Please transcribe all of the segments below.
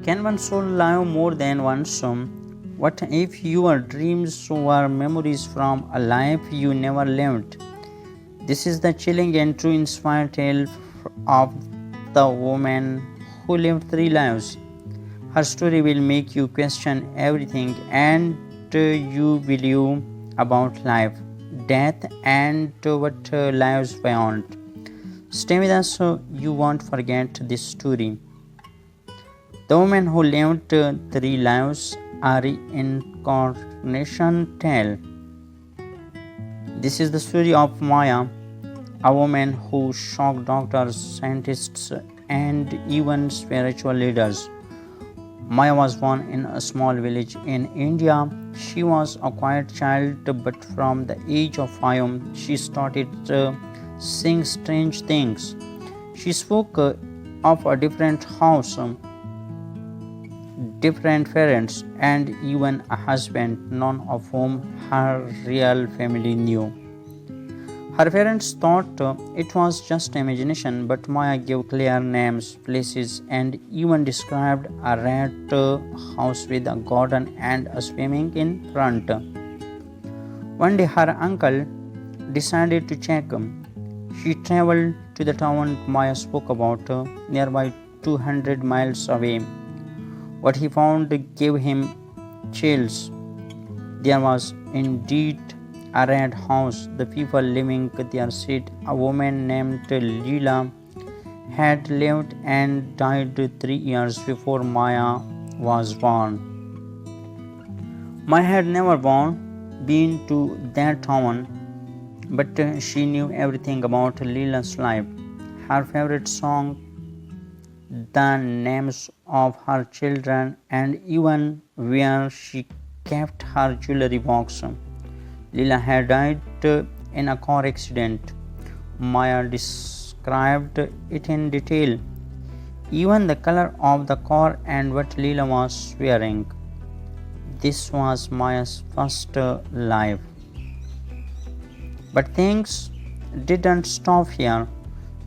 Can one soul live more than once? What if your dreams were memories from a life you never lived? This is the chilling and true inspired tale of the woman who lived three lives. Her story will make you question everything and you believe about life, death, and what lies beyond. Stay with us so you won't forget this story. The woman who lived three lives, a reincarnation tale. This is the story of Maya, a woman who shocked doctors, scientists, and even spiritual leaders. Maya was born in a small village in India. She was a quiet child, but from the age of 5, she started seeing strange things. She spoke of a different house, different parents, and even a husband, none of whom her real family knew. Her parents thought it was just imagination, but Maya gave clear names, places, and even described a red house with a garden and a swimming in front. One day, her uncle decided to check. She traveled to the town Maya spoke about, nearby 200 miles away. What he found gave him chills. There was indeed a red house. The people living there said a woman named Leela had lived and died 3 years before Maya was born. Maya had never been to that town, but she knew everything about Leela's life. Her favorite song, the names of her children, and even where she kept her jewelry box. Leela had died in a car accident. Maya described it in detail, even the color of the car and what Leela was wearing. This was Maya's first life. But things didn't stop here.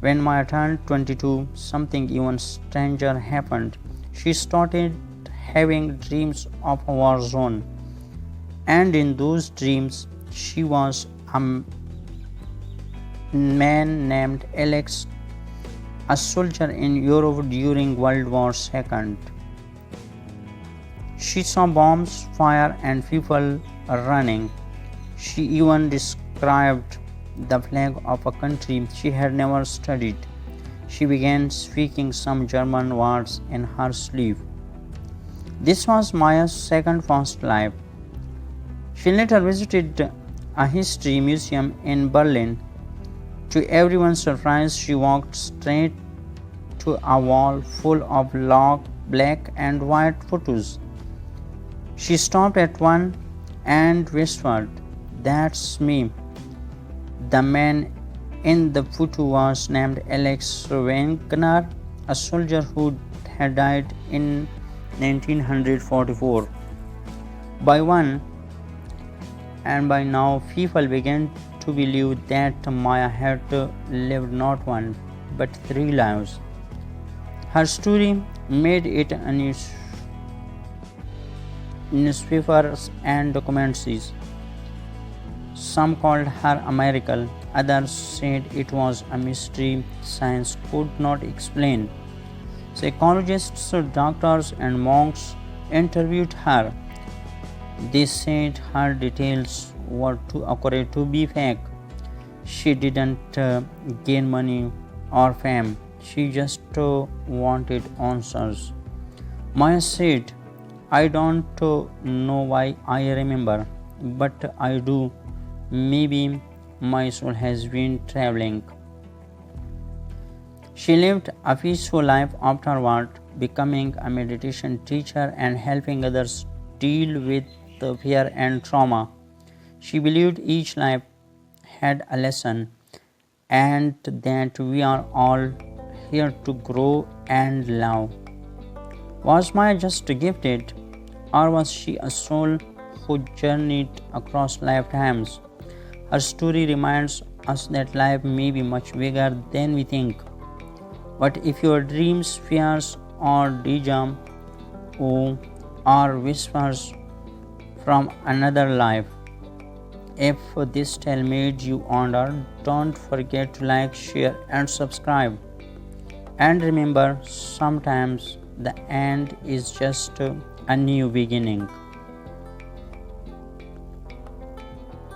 When Maya turned 22, something even stranger happened. She started having dreams of a war zone, and in those dreams, she was a man named Alex, a soldier in Europe during World War II. She saw bombs, fire, and people running. She even described the flag of a country she had never studied. She began speaking some German words in her sleep. This was Maya's second first life. She later visited a history museum in Berlin. To everyone's surprise, she walked straight to a wall full of black and white photos. She stopped at one and whispered, "That's me." The man in the photo was named Alex Wagner, a soldier who had died in 1944. By now, people began to believe that Maya had lived not one but three lives. Her story made it newspapers and documentaries. Some called her a miracle, others said it was a mystery science could not explain. Psychologists, doctors, and monks interviewed her. They said her details were too accurate to be fake. She didn't gain money or fame, she just wanted answers. Maya said, "I don't know why I remember, but I do. Maybe my soul has been traveling." She lived a peaceful life afterward, becoming a meditation teacher and helping others deal with fear and trauma. She believed each life had a lesson and that we are all here to grow and love. Was Maya just gifted, or was she a soul who journeyed across lifetimes? Her story reminds us that life may be much bigger than we think. But if your dreams, fears, or dream or whispers from another life. If this tale made you wonder, don't forget to like, share, and subscribe. And remember, sometimes the end is just a new beginning.